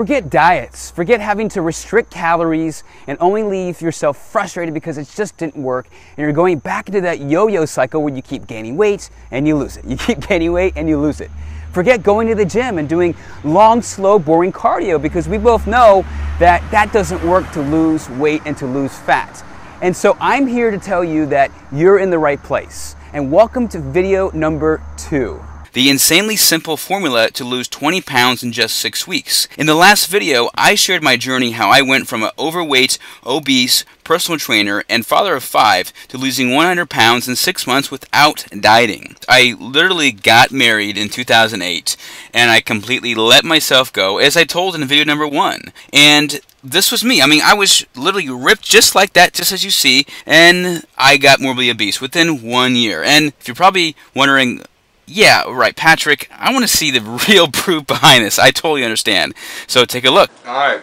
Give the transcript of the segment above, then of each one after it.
Forget diets, forget having to restrict calories and only leave yourself frustrated because it just didn't work, and you're going back into that yo-yo cycle where you keep gaining weight and you lose it. You keep gaining weight and you lose it. Forget going to the gym and doing long, slow, boring cardio, because we both know that that doesn't work to lose weight and to lose fat. And so I'm here to tell you that you're in the right place. And welcome to video number 2. The insanely simple formula to lose 20 pounds in just 6 weeks. In the last video, I shared my journey how I went from an overweight, obese, personal trainer and father of 5 to losing 100 pounds in 6 months without dieting. I literally got married in 2008 and I completely let myself go, as I told in video number 1. And this was me. I mean, I was literally ripped just like that, just as you see, and I got morbidly obese within 1 year. And if you're probably wondering, yeah, right, Patrick, I want to see the real proof behind this. I totally understand. So take a look. Alright,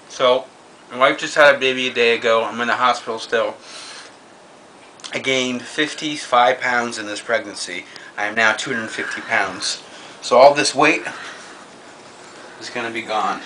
so my wife just had a baby a day ago. I'm in the hospital still. I gained 55 pounds in this pregnancy. I am now 250 pounds. So all this weight is going to be gone.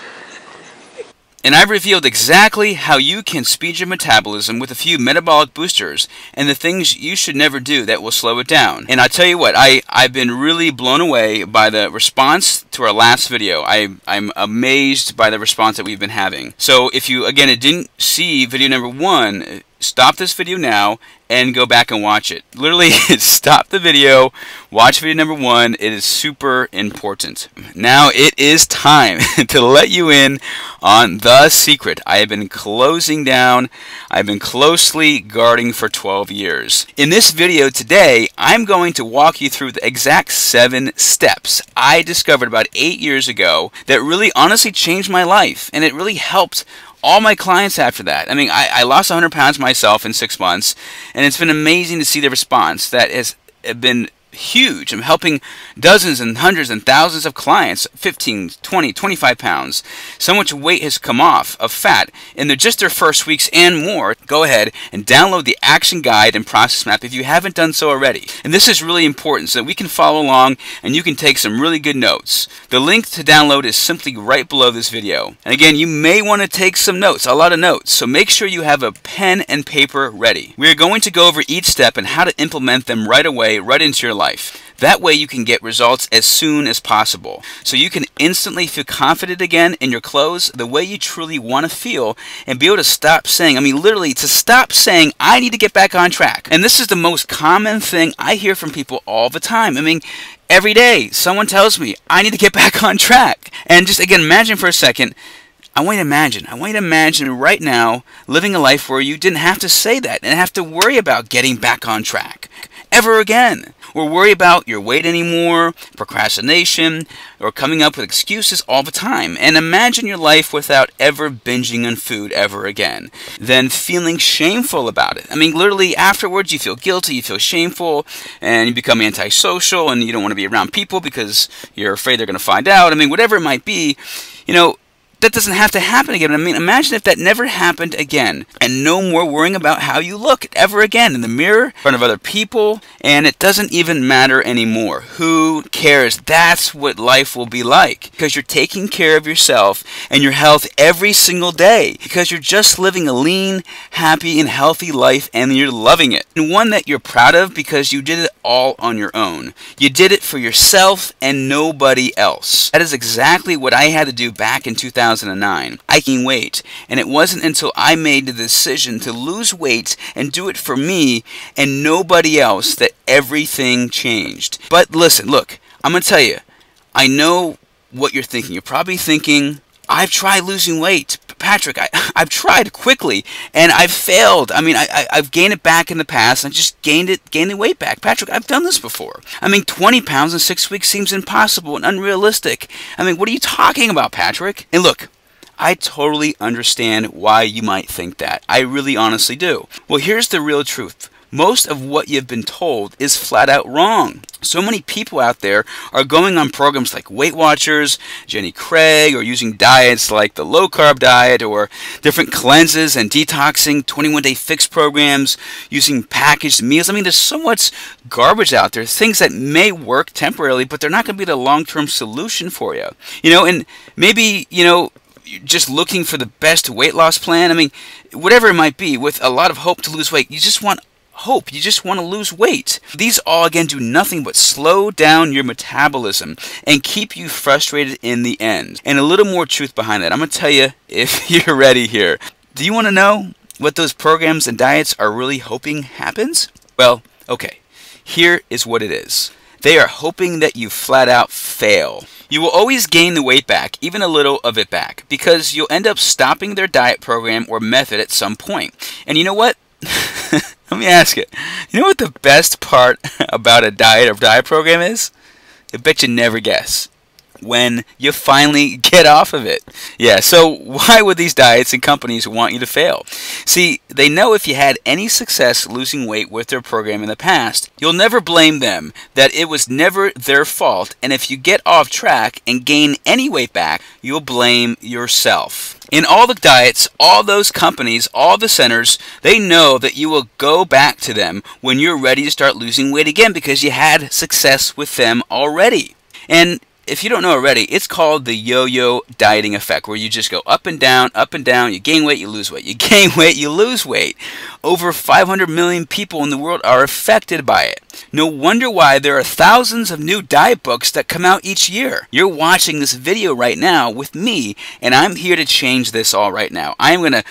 And I've revealed exactly how you can speed your metabolism with a few metabolic boosters and the things you should never do that will slow it down. And I tell you what, I've been really blown away by the response to our last video. I'm amazed by the response that we've been having. So if you, again, didn't see video number 1, stop this video now and go back and watch it. Literally, stop the video, watch video number 1. It is super important. Now it is time to let you in on the secret I have been closing down, I've been closely guarding for 12 years. In this video today, I'm going to walk you through the exact 7 steps I discovered about 8 years ago that really honestly changed my life, and it really helped all my clients after that. I mean, I lost 100 pounds myself in 6 months, and it's been amazing to see the response that has been huge. I'm helping dozens and hundreds and thousands of clients, 15, 20, 25 pounds. So much weight has come off of fat in just their first weeks and more. Go ahead and download the action guide and process map if you haven't done so already. And this is really important so that we can follow along and you can take some really good notes. The link to download is simply right below this video. And again, you may want to take some notes, a lot of notes, so make sure you have a pen and paper ready. We are going to go over each step and how to implement them right away, right into your life. That way you can get results as soon as possible. So you can instantly feel confident again in your clothes the way you truly want to feel, and be able to stop saying, I mean literally to stop saying, I need to get back on track. And this is the most common thing I hear from people all the time. I mean, every day someone tells me, I need to get back on track. And just again, imagine for a second, I want you to imagine right now living a life where you didn't have to say that and have to worry about getting back on track ever again, or worry about your weight anymore, procrastination, or coming up with excuses all the time. And imagine your life without ever binging on food ever again, then feeling shameful about it. I mean, literally afterwards you feel guilty, you feel shameful, and you become antisocial, and you don't want to be around people because you're afraid they're going to find out. I mean, whatever it might be, you know, that doesn't have to happen again. I mean, imagine if that never happened again, and no more worrying about how you look ever again in the mirror, in front of other people, and it doesn't even matter anymore. Who cares? That's what life will be like, because you're taking care of yourself and your health every single day, because you're just living a lean, happy, and healthy life, and you're loving it. And one that you're proud of because you did it all on your own. You did it for yourself and nobody else. That is exactly what I had to do back in 2009. I gained weight, and it wasn't until I made the decision to lose weight and do it for me and nobody else that everything changed. But listen, look, I'm going to tell you, I know what you're thinking. You're probably thinking, I've tried losing weight. Patrick, I've tried quickly, and I've failed. I mean, I've gained it back in the past, and just gained the weight back. Patrick, I've done this before. I mean, 20 pounds in 6 weeks seems impossible and unrealistic. I mean, what are you talking about, Patrick? And look, I totally understand why you might think that. I really honestly do. Well, here's the real truth. Most of what you've been told is flat out wrong. So many people out there are going on programs like Weight Watchers, Jenny Craig, or using diets like the low-carb diet, or different cleanses and detoxing, 21-day fix programs, using packaged meals. I mean, there's so much garbage out there, things that may work temporarily, but they're not going to be the long-term solution for you. You know, and maybe, you know, just looking for the best weight loss plan. I mean, whatever it might be, with a lot of hope to lose weight, you just want hope. You just want to lose weight. These all, again, do nothing but slow down your metabolism and keep you frustrated in the end. And a little more truth behind that. I'm going to tell you if you're ready here. Do you want to know what those programs and diets are really hoping happens? Well, okay. Here is what it is. They are hoping that you flat out fail. You will always gain the weight back, even a little of it back, because you'll end up stopping their diet program or method at some point. And you know what? Let me ask you. You know what the best part about a diet or diet program is? I bet you never guess. When you finally get off of it. Yeah, so why would these diets and companies want you to fail? See, they know if you had any success losing weight with their program in the past, you'll never blame them, that it was never their fault, and if you get off track and gain any weight back, you'll blame yourself. In all the diets, all those companies, all the centers, they know that you will go back to them when you're ready to start losing weight again because you had success with them already. And if you don't know already, it's called the yo-yo dieting effect, where you just go up and down, you gain weight, you lose weight, you gain weight, you lose weight. Over 500 million people in the world are affected by it. No wonder why there are thousands of new diet books that come out each year. You're watching this video right now with me, and I'm here to change this all right now. I'm going to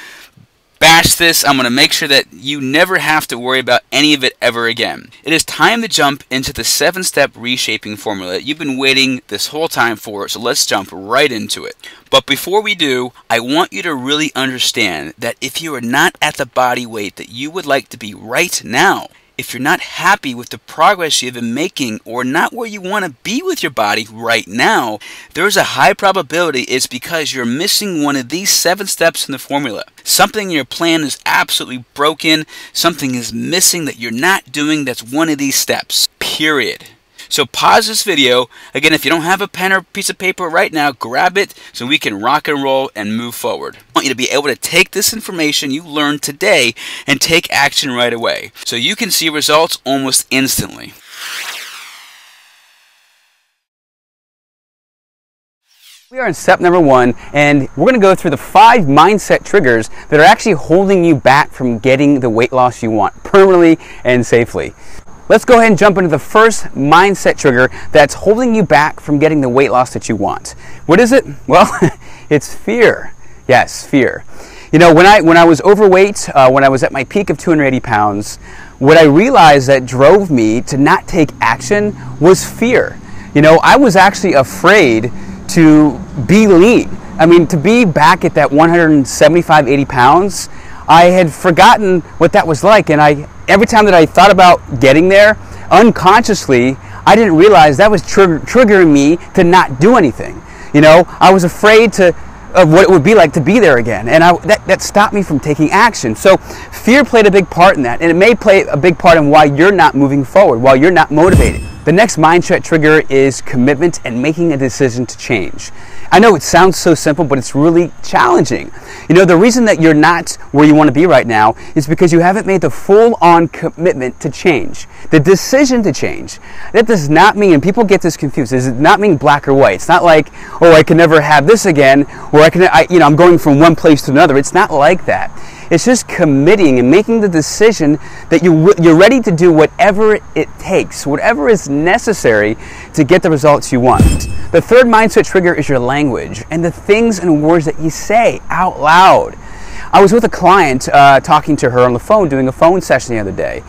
bash this. I'm going to make sure that you never have to worry about any of it ever again. It is time to jump into the 7-step reshaping formula that you've been waiting this whole time for, so let's jump right into it. But before we do, I want you to really understand that if you are not at the body weight that you would like to be right now, if you're not happy with the progress you've been making or not where you want to be with your body right now, there's a high probability it's because you're missing one of these 7 steps in the formula. Something in your plan is absolutely broken. Something is missing that you're not doing that's one of these steps. Period. So pause this video. Again, if you don't have a pen or piece of paper right now, grab it so we can rock and roll and move forward. I want you to be able to take this information you learned today and take action right away so you can see results almost instantly. We are in step number 1, and we're going to go through the 5 mindset triggers that are actually holding you back from getting the weight loss you want permanently and safely. Let's go ahead and jump into the first mindset trigger that's holding you back from getting the weight loss that you want. What is it? Well, it's fear. Yes, fear. You know, when I was overweight, when I was at my peak of 280 pounds, what I realized that drove me to not take action was fear. You know, I was actually afraid to be lean. I mean, to be back at that 175, 80 pounds, I had forgotten what that was like, and every time that I thought about getting there, unconsciously, I didn't realize that was triggering me to not do anything. You know, I was afraid of what it would be like to be there again, and that stopped me from taking action. So fear played a big part in that, and it may play a big part in why you're not moving forward, why you're not motivated. The next mindset trigger is commitment and making a decision to change. I know it sounds so simple, but it's really challenging. You know, the reason that you're not where you want to be right now is because you haven't made the full-on commitment to change, the decision to change. That does not mean, and people get this confused, it does not mean black or white. It's not like, oh, I can never have this again, or I'm going from one place to another. It's not like that. It's just committing and making the decision that you're ready to do whatever it takes, whatever is necessary to get the results you want. The third mindset trigger is your language and the things and words that you say out loud. I was with a client talking to her on the phone, doing a phone session the other day,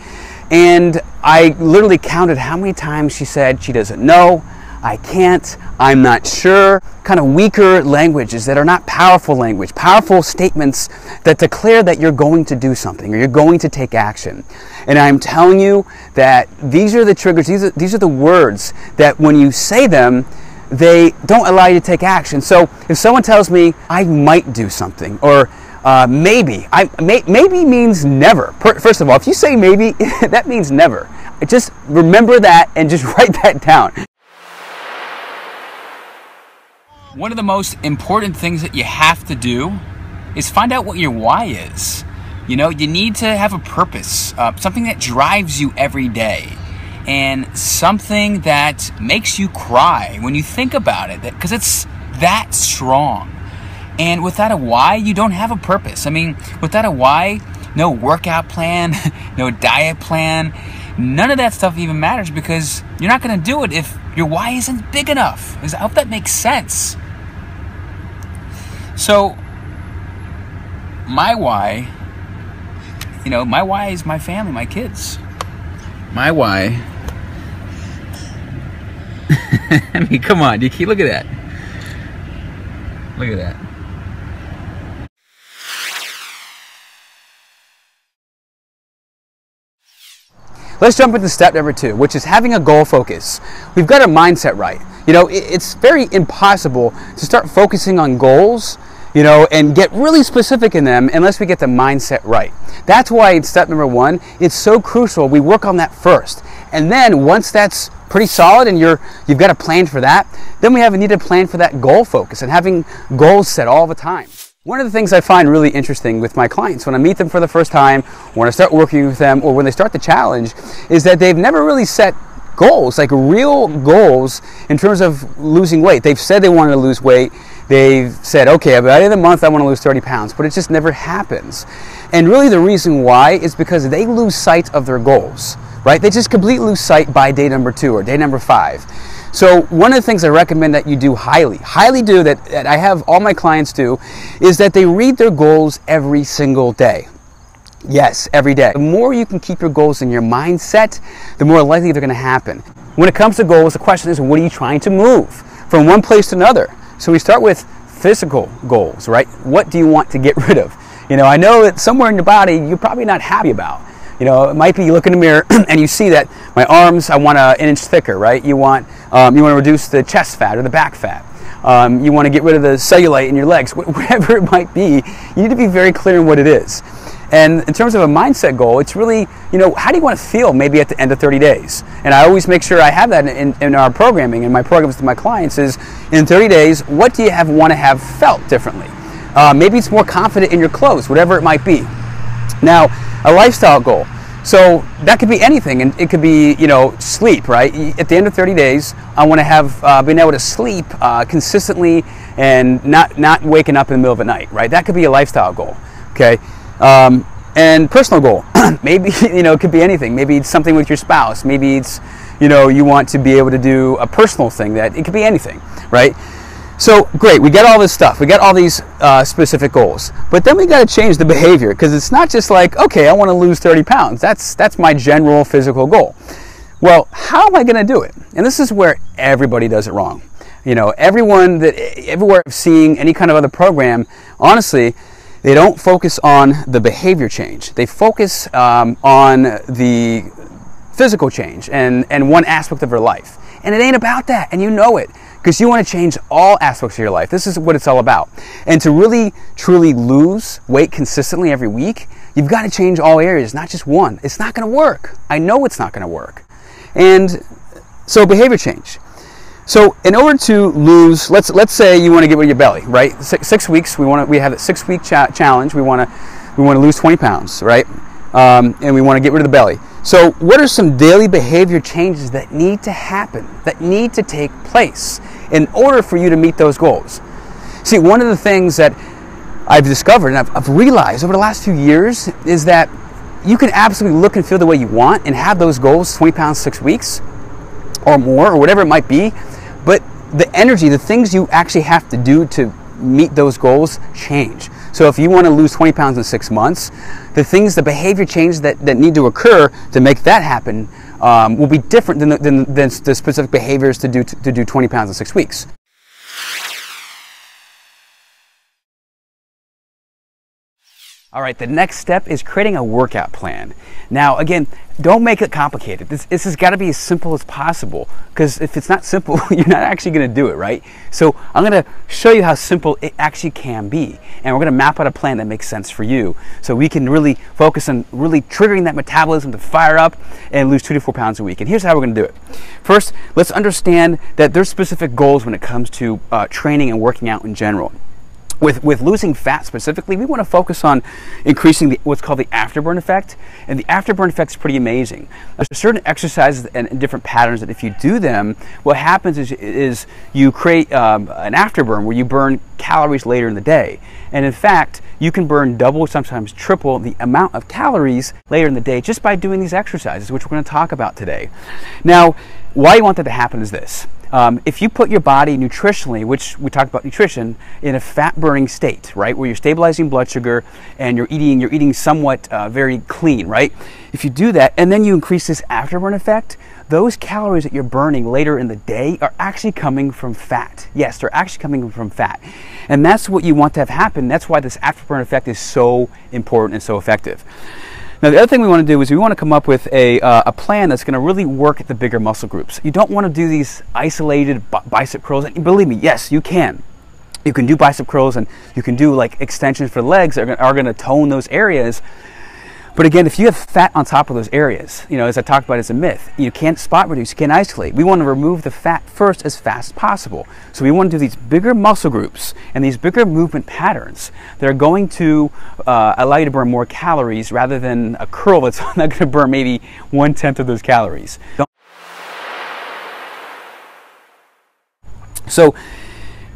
and I literally counted how many times she said she doesn't know, I can't, I'm not sure, kind of weaker languages that are not powerful language, powerful statements that declare that you're going to do something or you're going to take action. And I'm telling you that these are the triggers, these are the words that when you say them, they don't allow you to take action. So if someone tells me I might do something, or maybe means never. First of all, if you say maybe, that means never. Just remember that and just write that down. One of the most important things that you have to do is find out what your why is. You know, you need to have a purpose, something that drives you every day, and something that makes you cry when you think about it, because it's that strong. And without a why, you don't have a purpose. I mean, without a why, no workout plan, no diet plan, none of that stuff even matters, because you're not going to do it if your why isn't big enough. I hope that makes sense. So, my why, my why is my family, my kids. My why. I mean, come on, look at that. Look at that. Let's jump into step number 2, which is having a goal focus. We've got our mindset right. It's very impossible to start focusing on goals, and get really specific in them unless we get the mindset right. That's why in step number 1, it's so crucial we work on that first. And then once that's pretty solid and you've got a plan for that, then we need a plan for that goal focus and having goals set all the time. One of the things I find really interesting with my clients when I meet them for the first time, when I start working with them, or when they start the challenge, is that they've never really set goals, like real goals in terms of losing weight. They've said they wanted to lose weight. They've said, okay, by the end of the month I want to lose 30 pounds, but it just never happens. And really the reason why is because they lose sight of their goals, right? They just completely lose sight by day number 2 or day number 5. So one of the things I recommend that you do highly do, that I have all my clients do, is that they read their goals every single day. Yes, every day. The more you can keep your goals in your mindset, the more likely they're going to happen. When it comes to goals, the question is, what are you trying to move from one place to another? So we start with physical goals, right? What do you want to get rid of? I know that somewhere in your body you're probably not happy about. It might be you look in the mirror and you see that my arms, I want an inch thicker, right? You want to reduce the chest fat or the back fat. You want to get rid of the cellulite in your legs. Whatever it might be, you need to be very clear on what it is. And in terms of a mindset goal, it's really, how do you want to feel maybe at the end of 30 days? And I always make sure I have that in our programming, in my programs to my clients, is in 30 days, what do you want to have felt differently? Maybe it's more confident in your clothes, whatever it might be. Now, a lifestyle goal. So that could be anything, and it could be, sleep, right? At the end of 30 days, I want to have been able to sleep consistently and not waking up in the middle of the night, right? That could be a lifestyle goal, okay? And personal goal, maybe, it could be anything. Maybe it's something with your spouse. Maybe it's, you want to be able to do a personal thing. That it could be anything, right? So great, we got all this stuff. We got all these specific goals, but then we got to change the behavior, because it's not just like, okay, I want to lose 30 pounds. That's my general physical goal. Well, how am I going to do it? And this is where everybody does it wrong. Everywhere seeing any kind of other program, honestly, they don't focus on the behavior change. They focus on the physical change and one aspect of their life. And it ain't about that, and you know it, because you want to change all aspects of your life. This is what it's all about. And to really, truly lose weight consistently every week, you've got to change all areas, not just one. It's not going to work. I know it's not going to work. And so behavior change. So in order to lose, let's say you want to get rid of your belly, right? 6 weeks. We have a 6-week challenge. We want to lose 20 pounds, right? And we want to get rid of the belly. So what are some daily behavior changes that need to happen, that need to take place in order for you to meet those goals? See, one of the things that I've discovered and I've realized over the last few years is that you can absolutely look and feel the way you want and have those goals, 20 pounds, 6 weeks or more, or whatever it might be. But the energy, the things you actually have to do to meet those goals change. So if you want to lose 20 pounds in 6 months, the behavior changes that need to occur to make that happen will be different than the specific behaviors to do 20 pounds in 6 weeks. All right, the next step is creating a workout plan. Now, again, don't make it complicated. This has got to be as simple as possible, because if it's not simple, you're not actually going to do it, right? So I'm going to show you how simple it actually can be, and we're going to map out a plan that makes sense for you, so we can really focus on really triggering that metabolism to fire up and lose 2 to 4 pounds a week. And here's how we're going to do it. First, let's understand that there's specific goals when it comes to training and working out in general. With losing fat specifically, we want to focus on increasing what's called the afterburn effect. And the afterburn effect is pretty amazing. There's certain exercises and different patterns that if you do them, what happens is you create an afterburn where you burn calories later in the day. And in fact, you can burn double, sometimes triple the amount of calories later in the day just by doing these exercises, which we're going to talk about today. Now, why you want that to happen is this. If you put your body nutritionally, which we talked about nutrition, in a fat-burning state, right, where you're stabilizing blood sugar and you're eating somewhat very clean, right? If you do that and then you increase this afterburn effect, those calories that you're burning later in the day are actually coming from fat. Yes, they're actually coming from fat. And that's what you want to have happen. That's why this afterburn effect is so important and so effective. Now, the other thing we want to do is we want to come up with a plan that's going to really work at the bigger muscle groups. You don't want to do these isolated bicep curls. And believe me, yes, you can. You can do bicep curls and you can do like extensions for the legs that are going to tone those areas. But again, if you have fat on top of those areas, you know, as I talked about, it's a myth. You can't spot reduce, you can't isolate. We want to remove the fat first as fast as possible. So we want to do these bigger muscle groups and these bigger movement patterns that are going to allow you to burn more calories rather than a curl that's not going to burn maybe 1/10 of those calories. So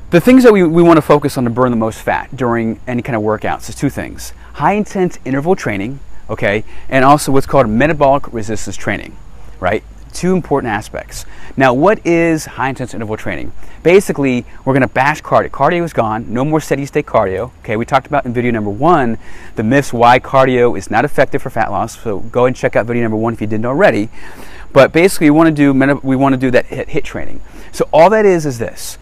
the things that we want to focus on to burn the most fat during any kind of workouts is two things: high intense interval training, okay, and also what's called metabolic resistance training, right? Two important aspects. Now, what is high intense interval training? Basically, we're going to bash cardio. Cardio is gone. No more steady state cardio. Okay, we talked about in video number 1 the myths why cardio is not effective for fat loss. So go and check out video number 1 if you didn't already. But basically, we want to do that HIIT training. So all that is this.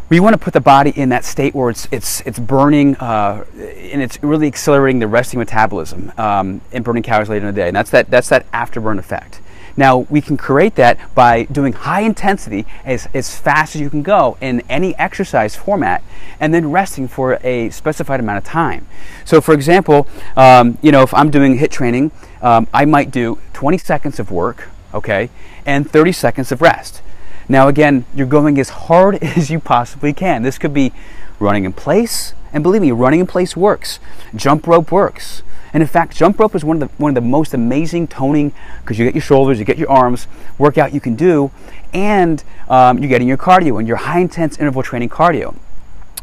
We want to put the body in that state where it's burning and it's really accelerating the resting metabolism and burning calories later in the day. And that's that afterburn effect. Now, we can create that by doing high intensity as fast as you can go in any exercise format and then resting for a specified amount of time. So for example, you know, if I'm doing HIIT training, I might do 20 seconds of work, okay, and 30 seconds of rest. Now again, you're going as hard as you possibly can. This could be running in place, and believe me, running in place works. Jump rope works. And in fact, jump rope is one of the most amazing toning, because you get your shoulders, you get your arms, workout you can do, and you're getting your cardio and your high intense interval training cardio.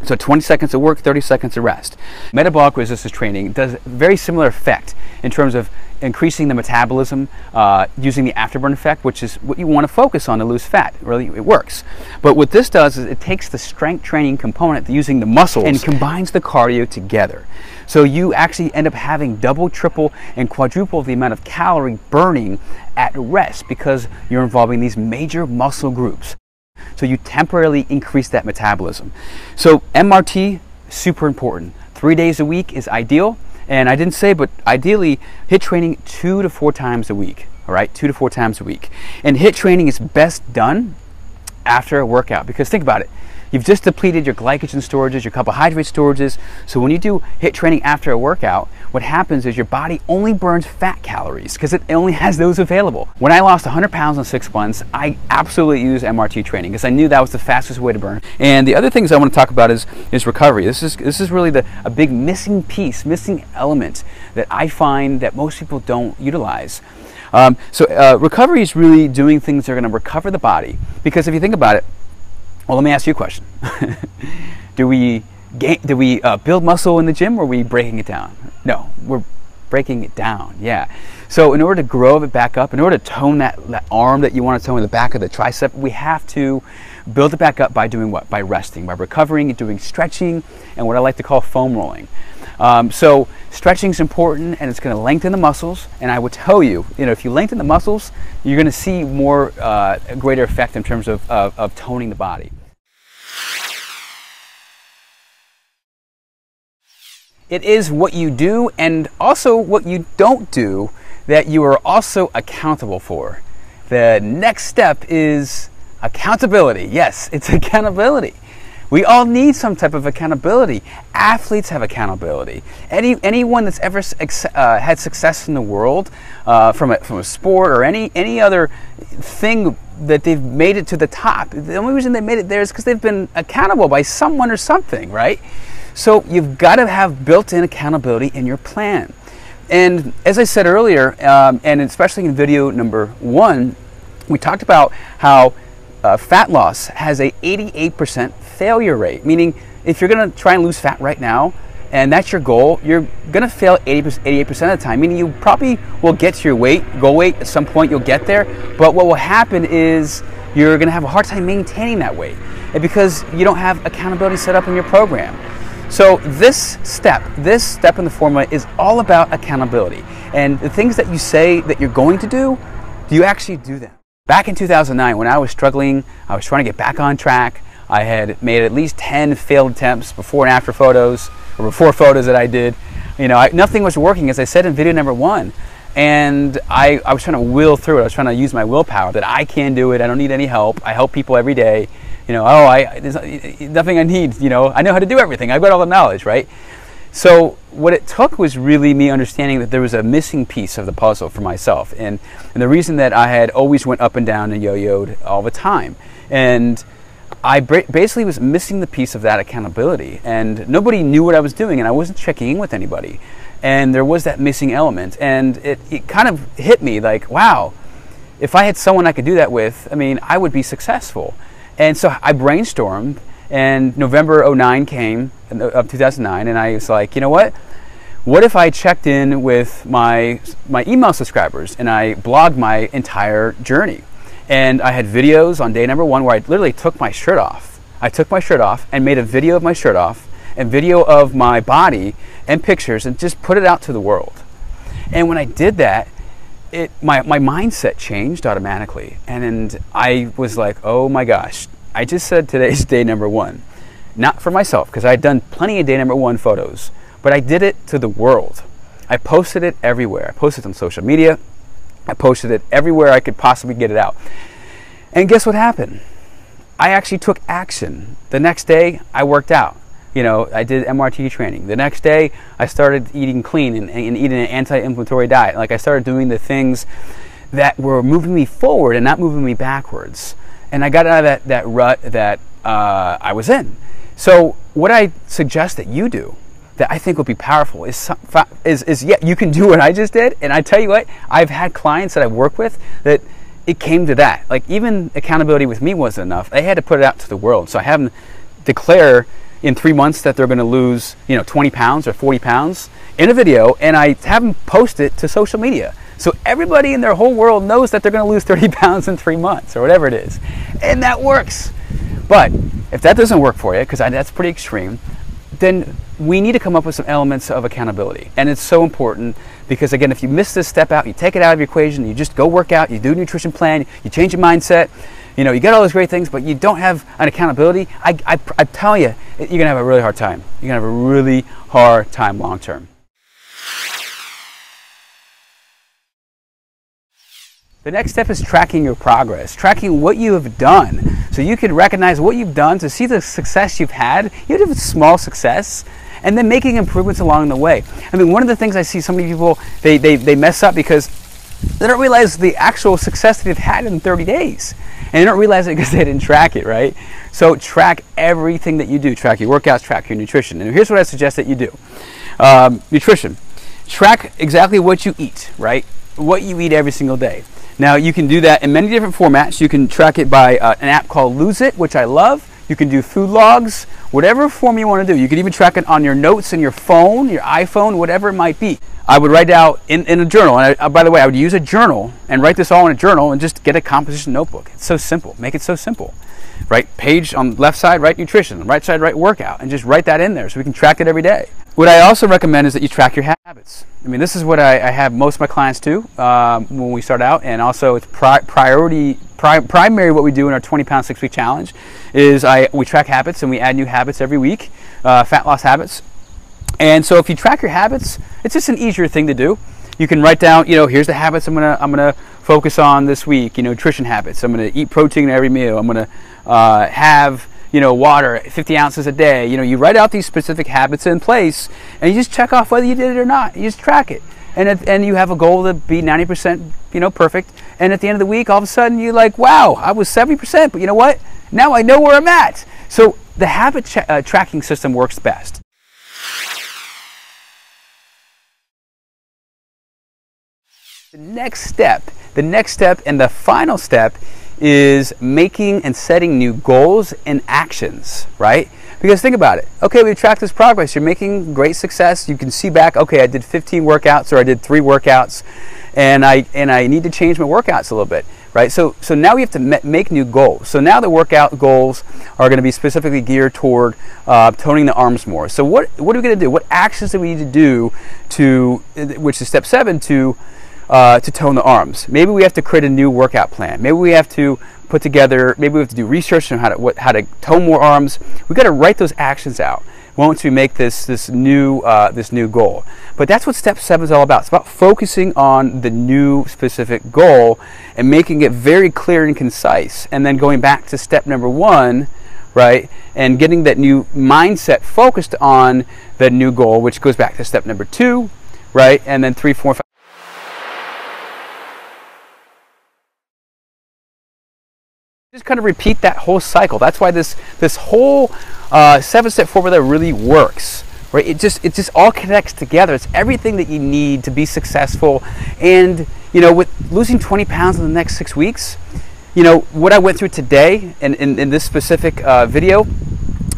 So 20 seconds of work, 30 seconds of rest. Metabolic resistance training does a very similar effect in terms of increasing the metabolism using the afterburn effect, which is what you want to focus on to lose fat. Really, it works. But what this does is it takes the strength training component using the muscles and combines the cardio together. So you actually end up having double, triple, and quadruple the amount of calorie burning at rest because you're involving these major muscle groups. So you temporarily increase that metabolism. So MRT, super important. 3 days a week is ideal. And I didn't say, but ideally, HIIT training 2 to 4 times a week. All right, 2 to 4 times a week. And HIIT training is best done after a workout, because think about it. You've just depleted your glycogen storages, your carbohydrate storages. So when you do HIIT training after a workout, what happens is your body only burns fat calories because it only has those available. When I lost 100 pounds in 6 months, I absolutely used MRT training because I knew that was the fastest way to burn. And the other things I want to talk about is recovery. This is really a big missing piece, missing element that I find that most people don't utilize. Recovery is really doing things that are going to recover the body, because if you think about it, well, let me ask you a question. Do we build muscle in the gym, or are we breaking it down? No, we're breaking it down, yeah. So in order to grow it back up, in order to tone that arm that you want to tone in the back of the tricep, we have to build it back up by doing what? By resting, by recovering and doing stretching and what I like to call foam rolling. So stretching is important, and it's going to lengthen the muscles. And I would tell you, if you lengthen the muscles, you're going to see a greater effect in terms of toning the body. It is what you do and also what you don't do that you are also accountable for. The next step is accountability. Yes, it's accountability. We all need some type of accountability. Athletes have accountability. Anyone that's ever had success in the world from a sport or any other thing that they've made it to the top, the only reason they made it there is because they've been accountable by someone or something, right? So you've got to have built-in accountability in your plan. And as I said earlier, and especially in video number 1, we talked about how fat loss has a 88% failure rate, meaning if you're going to try and lose fat right now, and that's your goal, you're going to fail 88% of the time, meaning you probably will get to your goal weight at some point, you'll get there, but what will happen is you're going to have a hard time maintaining that weight, and because you don't have accountability set up in your program. So this step in the formula is all about accountability, and the things that you say that you're going to do you actually do them? Back in 2009, when I was struggling, I was trying to get back on track. I had made at least 10 failed attempts, before and after photos, or before photos that I did. You know, nothing was working, as I said in video number 1. And I was trying to will through it. I was trying to use my willpower that I can do it. I don't need any help. I help people every day. You know, there's nothing I need. You know, I know how to do everything. I've got all the knowledge, right? So what it took was really me understanding that there was a missing piece of the puzzle for myself. And the reason that I had always went up and down and yo-yoed all the time. And I basically was missing the piece of that accountability. And nobody knew what I was doing, and I wasn't checking in with anybody. And there was that missing element. And it kind of hit me like, wow, if I had someone I could do that with, I mean, I would be successful. And so I brainstormed, and November '09 came, of 2009, and I was like, you know what? What if I checked in with my email subscribers and I blogged my entire journey? And I had videos on day number 1 where I literally took my shirt off. I took my shirt off and made a video of my shirt off and video of my body and pictures and just put it out to the world. And when I did that, my mindset changed automatically. And I was like, oh my gosh, I just said today's day number 1. Not for myself, because I had done plenty of day number 1 photos, but I did it to the world. I posted it everywhere. I posted it on social media. I posted it everywhere I could possibly get it out. And guess what happened? I actually took action. The next day, I worked out. You know, I did HIIT training. The next day, I started eating clean and eating an anti-inflammatory diet. Like, I started doing the things that were moving me forward and not moving me backwards. And I got out of that rut that I was in. So what I suggest that you do, that I think will be powerful, is yeah, you can do what I just did. And I tell you what, I've had clients that I've worked with that it came to that. Like, even accountability with me wasn't enough. They had to put it out to the world. So I have them declare in 3 months that they're going to lose, you know, 20 pounds or 40 pounds in a video, and I have them post it to social media. So everybody in their whole world knows that they're going to lose 30 pounds in 3 months or whatever it is. And that works. But if that doesn't work for you, because that's pretty extreme, then we need to come up with some elements of accountability. And it's so important because, again, if you miss this step out, you take it out of your equation, you just go work out, you do a nutrition plan, you change your mindset, you know, you get all those great things, but you don't have an accountability, I tell you, you're going to have a really hard time. You're going to have a really hard time long term. The next step is tracking your progress, tracking what you have done. So you can recognize what you've done to see the success you've had, even if it's small success, and then making improvements along the way. I mean, one of the things I see so many people, they mess up because they don't realize the actual success that they've had in 30 days. And they don't realize it because they didn't track it, right? So track everything that you do. Track your workouts, track your nutrition. And here's what I suggest that you do. Nutrition. Track exactly what you eat, right? What you eat every single day. Now, you can do that in many different formats. You can track it by an app called Lose It, which I love. You can do food logs, whatever form you want to do. You can even track it on your notes in your phone, your iPhone, whatever it might be. I would write out in a journal. And by the way, I would use a journal and write this all in a journal and just get a composition notebook. It's so simple. Make it so simple. Right page on the left side, write nutrition. On the right side, write workout. And just write that in there so we can track it every day. What I also recommend is that you track your habits. I mean, this is what I have most of my clients do when we start out, and also it's primary what we do in our 20-pound 6-week challenge is we track habits and we add new habits every week, fat loss habits. And so if you track your habits, it's just an easier thing to do. You can write down, you know, here's the habits I'm gonna focus on this week. You know, nutrition habits. I'm gonna eat protein every meal. I'm gonna have, you know, water 50 ounces a day. You know, you write out these specific habits in place, and you just check off whether you did it or not. You just track it, and you have a goal to be 90%, you know, perfect. And at the end of the week, all of a sudden, you're like, wow, I was 70%, but you know what? Now I know where I'm at. So the habit tracking system works best. The next step and the final step is making and setting new goals and actions, right? Because think about it. Okay, we track this progress. You're making great success. You can see back, okay, I did 15 workouts or I did 3 workouts and I need to change my workouts a little bit, right? So now we have to make new goals. So now the workout goals are going to be specifically geared toward toning the arms more. So what are we going to do? What actions do we need to do which is step 7, to tone the arms? Maybe we have to create a new workout plan. Maybe we have to put together, maybe we have to do research on how to tone more arms. We've got to write those actions out once we make this new goal. But that's what step 7 is all about. It's about focusing on the new specific goal and making it very clear and concise, and then going back to step number 1, right, and getting that new mindset focused on the new goal, which goes back to step number 2, right, and then 3, 4, 5. Just kind of repeat that whole cycle. That's why this whole 7-step formula really works, right? It just all connects together. It's everything that you need to be successful. And with losing 20 pounds in the next 6 weeks, what I went through today in this specific video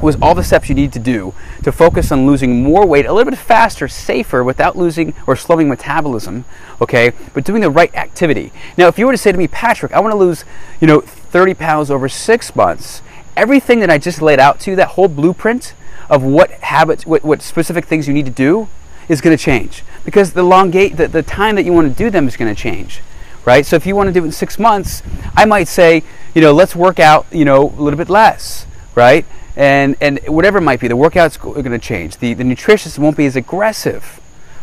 was all the steps you need to do to focus on losing more weight a little bit faster, safer, without losing or slowing metabolism, okay, but doing the right activity. Now, if you were to say to me, Patrick, I want to lose 30 pounds over 6 months, everything that I just laid out to you, that whole blueprint of what habits, what specific things you need to do, is going to change, because the time that you want to do them is going to change, right? So if you want to do it in 6 months, I might say, let's work out, a little bit less, right? And whatever it might be, the workouts are going to change. The nutrition won't be as aggressive,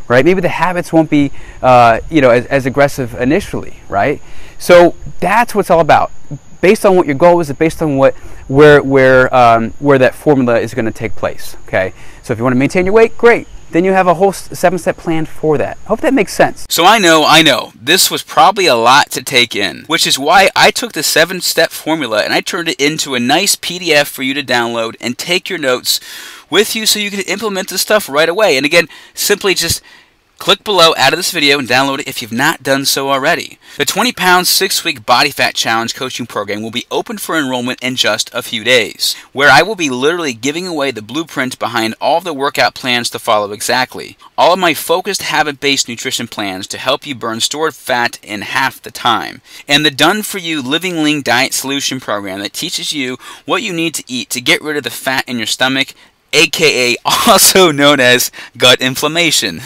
right? Maybe the habits won't be, as aggressive initially, right? So that's what it's all about. Based on what your goal is, based on where that formula is going to take place. Okay. So if you want to maintain your weight, great. Then you have a whole 7-step plan for that. Hope that makes sense. So I know, this was probably a lot to take in, which is why I took the 7-step formula and I turned it into a nice PDF for you to download and take your notes with you so you can implement this stuff right away. And again, simply just click below out of this video and download it if you've not done so already. The 20-pound 6-week body fat challenge coaching program will be open for enrollment in just a few days, where I will be literally giving away the blueprint behind all of the workout plans to follow exactly. All of my focused habit-based nutrition plans to help you burn stored fat in half the time. And the done-for-you Living Lean Diet Solution program that teaches you what you need to eat to get rid of the fat in your stomach, aka also known as gut inflammation.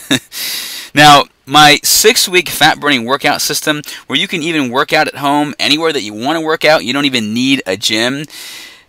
Now, my 6-week fat-burning workout system, where you can even work out at home anywhere that you want to work out, you don't even need a gym,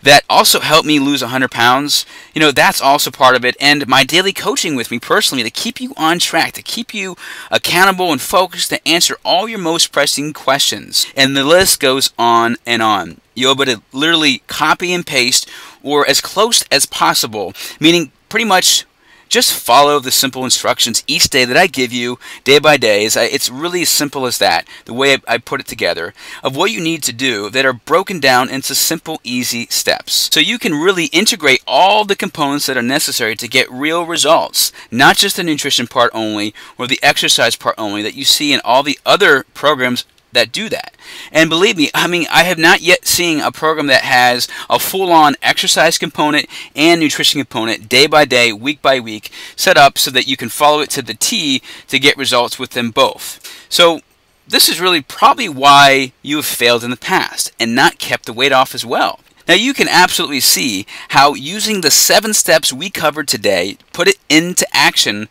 that also helped me lose 100 pounds, that's also part of it. And my daily coaching with me personally to keep you on track, to keep you accountable and focused, to answer all your most pressing questions. And the list goes on and on. You'll be able to literally copy and paste, or as close as possible, meaning pretty much just follow the simple instructions each day that I give you day by day. It's really as simple as that, the way I put it together, of what you need to do that are broken down into simple, easy steps. So you can really integrate all the components that are necessary to get real results, not just the nutrition part only or the exercise part only that you see in all the other programs that do that. And believe me, I have not yet seen a program that has a full-on exercise component and nutrition component day by day, week by week, set up so that you can follow it to the T to get results with them both. So this is really probably why you have failed in the past and not kept the weight off as well. Now you can absolutely see how using the 7 steps we covered today, put it into action,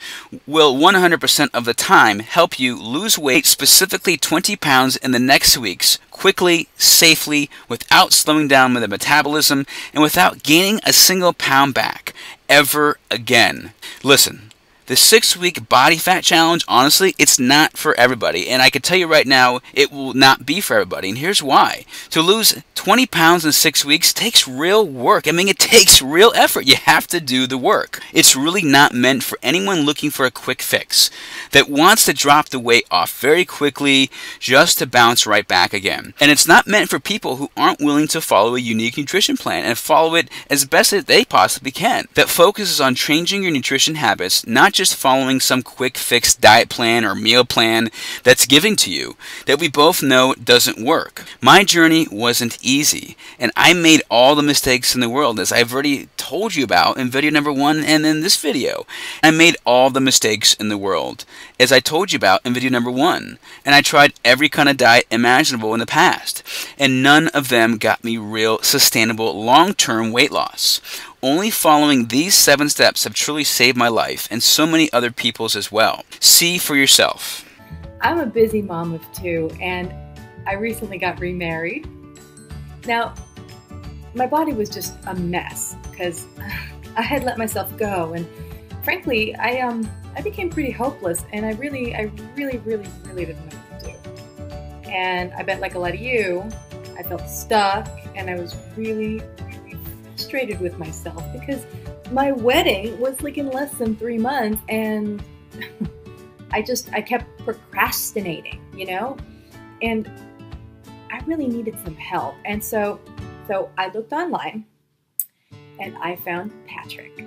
will 100% of the time help you lose weight, specifically 20 pounds in the next weeks, quickly, safely, without slowing down with the metabolism, and without gaining a single pound back ever again. Listen. The 6-week body fat challenge, honestly, it's not for everybody. And I can tell you right now, it will not be for everybody. And here's why. To lose 20 pounds in 6 weeks takes real work. It takes real effort. You have to do the work. It's really not meant for anyone looking for a quick fix that wants to drop the weight off very quickly just to bounce right back again. And it's not meant for people who aren't willing to follow a unique nutrition plan and follow it as best as they possibly can. That focuses on changing your nutrition habits, not just following some quick fix diet plan or meal plan that's given to you that we both know doesn't work. My journey wasn't easy, and I made all the mistakes in the world, as I've already told you about in video number 1 and in this video. I made all the mistakes in the world, as I told you about in video number 1, and I tried every kind of diet imaginable in the past, and none of them got me real, sustainable, long-term weight loss. Only following these 7 steps have truly saved my life and so many other people's as well. See for yourself. I'm a busy mom of 2, and I recently got remarried. Now, my body was just a mess because I had let myself go, and frankly, I became pretty hopeless, and I really didn't know what to do. And I bet, like a lot of you, I felt stuck, and I was really frustrated with myself because my wedding was like in less than 3 months, and I kept procrastinating, you know, and I really needed some help. And so I looked online and I found Patrick,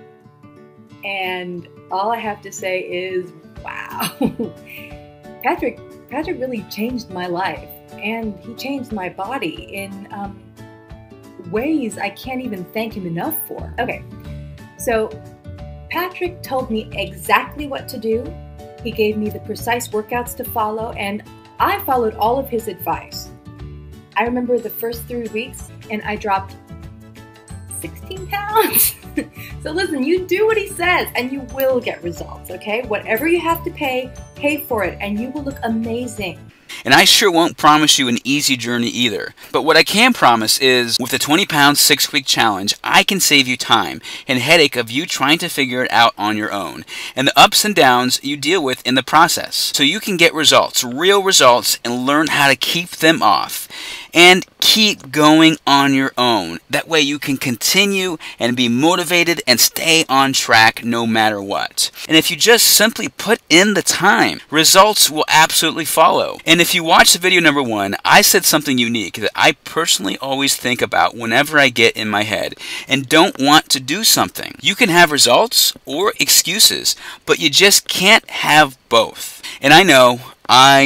and all I have to say is, wow. Patrick really changed my life, and he changed my body in ways I can't even thank him enough for. Okay, so Patrick told me exactly what to do. He gave me the precise workouts to follow, and I followed all of his advice. I remember the first 3 weeks, and I dropped 16 pounds. So listen, you do what he says, and you will get results, okay? Whatever you have to pay for it, and you will look amazing. And I sure won't promise you an easy journey either. But what I can promise is, with the 20-pound 6-week challenge, I can save you time and headache of you trying to figure it out on your own, and the ups and downs you deal with in the process. So you can get results, real results, and learn how to keep them off. And keep going on your own. That way you can continue and be motivated and stay on track no matter what. And if you just simply put in the time, results will absolutely follow. And if you watch the video number 1, I said something unique that I personally always think about whenever I get in my head and don't want to do something. You can have results or excuses, but you just can't have both. And I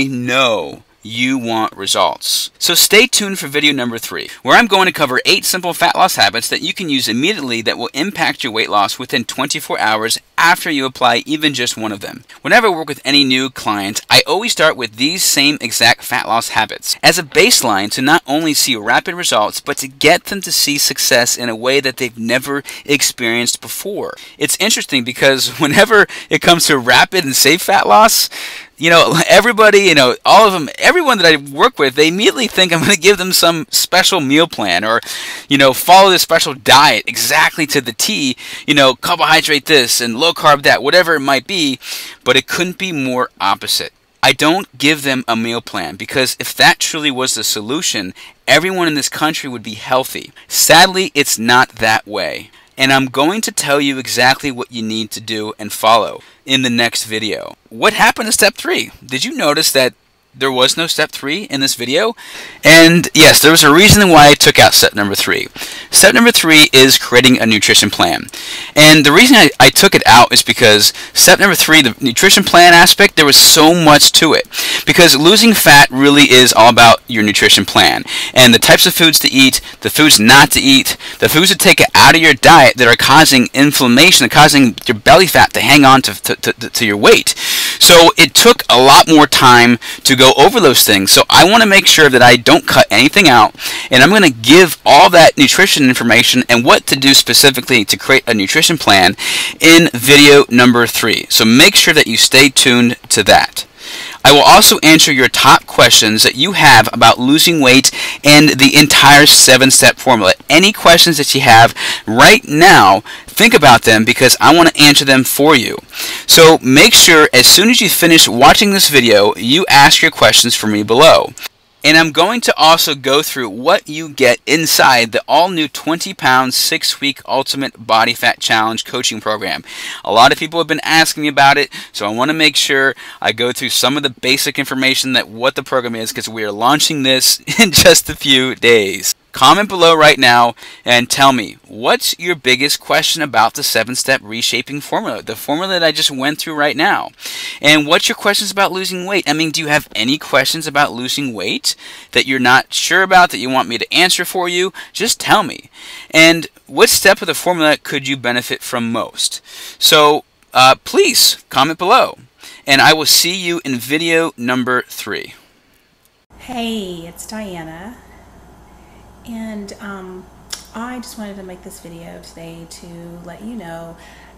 know you want results. So stay tuned for video number 3, where I'm going to cover 8 simple fat loss habits that you can use immediately that will impact your weight loss within 24 hours after you apply even just one of them. Whenever I work with any new client, I always start with these same exact fat loss habits as a baseline to not only see rapid results, but to get them to see success in a way that they've never experienced before. It's interesting because whenever it comes to rapid and safe fat loss, you know, everybody, you know, all of them, everyone that I work with, they immediately think I'm going to give them some special meal plan or, you know, follow this special diet exactly to the T, you know, carbohydrate this and low carb that, whatever it might be, but it couldn't be more opposite. I don't give them a meal plan because if that truly was the solution, everyone in this country would be healthy. Sadly, it's not that way. And I'm going to tell you exactly what you need to do and follow in the next video. What happened to step 3? Did you notice that there was no step 3 in this video? And yes, there was a reason why I took out step number 3. Step number 3 is creating a nutrition plan. And the reason I took it out is because step number 3, the nutrition plan aspect, there was so much to it. Because losing fat really is all about your nutrition plan. And the types of foods to eat, the foods not to eat, the foods to take out of your diet that are causing inflammation, causing your belly fat to hang on to your weight. So it took a lot more time to go over those things. So I want to make sure that I don't cut anything out, and I'm going to give all that nutrition information and what to do specifically to create a nutrition plan in video number 3. So make sure that you stay tuned to that. I will also answer your top questions that you have about losing weight and the entire 7-step formula. Any questions that you have right now, think about them because I want to answer them for you. So make sure as soon as you finish watching this video, you ask your questions for me below. And I'm going to also go through what you get inside the all-new 20-pound 6-week Ultimate Body Fat Challenge coaching program. A lot of people have been asking me about it, so I want to make sure I go through some of the basic information that what the program is because we are launching this in just a few days. comment below right now and tell me, what's your biggest question about the 7-step reshaping formula, the formula that I just went through right now? And what's your questions about losing weight? I mean, do you have any questions about losing weight that you're not sure about, that you want me to answer for you? Just tell me. And what step of the formula could you benefit from most? So please comment below, and I will see you in video number 3. Hey, it's Diana, and I just wanted to make this video today to let you know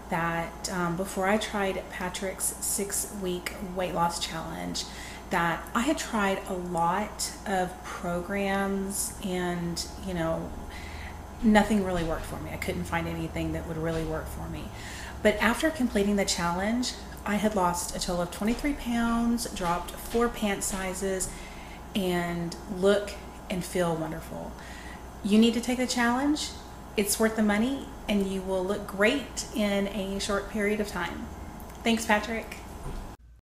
that before I tried Patrick's 6-week weight loss challenge, that I had tried a lot of programs and, you know, nothing really worked for me. I couldn't find anything that would really work for me. But after completing the challenge, I had lost a total of 23 pounds, dropped 4 pant sizes, and look and feel wonderful. You need to take the challenge. It's worth the money, and you will look great in a short period of time. Thanks, Patrick.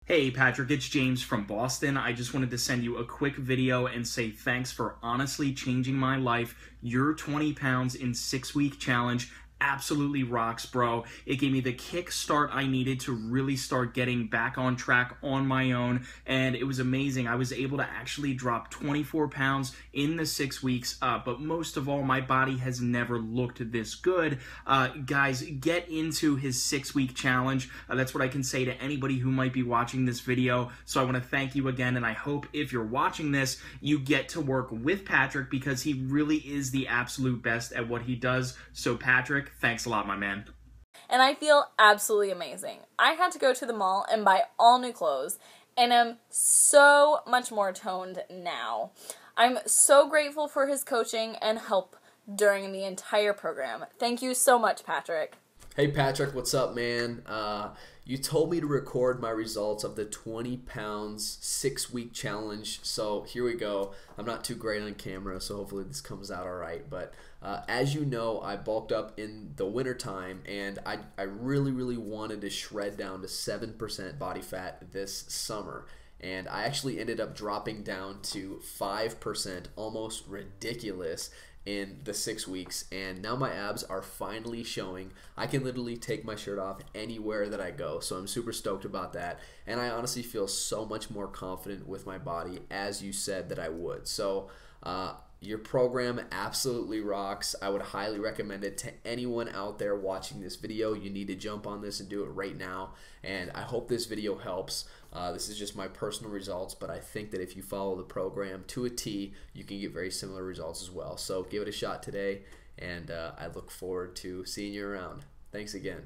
Hey Patrick, it's James from Boston. I just wanted to send you a quick video and say thanks for honestly changing my life. Your 20 pounds in 6-week challenge absolutely rocks, bro. It gave me the kickstart I needed to really start getting back on track on my own, and it was amazing. I was able to actually drop 24 pounds in the 6 weeks, but most of all, my body has never looked this good. Guys, get into his 6-week challenge. That's what I can say to anybody who might be watching this video. So I want to thank you again, and I hope if you're watching this, you get to work with Patrick, because he really is the absolute best at what he does. So Patrick, thanks a lot, my man. And I feel absolutely amazing. I had to go to the mall and buy all new clothes, and I'm so much more toned now. I'm so grateful for his coaching and help during the entire program. Thank you so much, Patrick. Hey Patrick, what's up, man? You told me to record my results of the 20 pounds 6-week challenge, so here we go. I'm not too great on camera, so hopefully this comes out all right, but as you know, I bulked up in the wintertime, and I really wanted to shred down to 7% body fat this summer. And I actually ended up dropping down to 5%, almost ridiculous, in the 6 weeks, and now my abs are finally showing. I can literally take my shirt off anywhere that I go, so I'm super stoked about that, and I honestly feel so much more confident with my body, as you said that I would. So your program absolutely rocks. I would highly recommend it to anyone out there watching this video. You need to jump on this and do it right now, and I hope this video helps. This is just my personal results, but I think that if you follow the program to a T, you can get very similar results as well. So give it a shot today, and I look forward to seeing you around. Thanks again.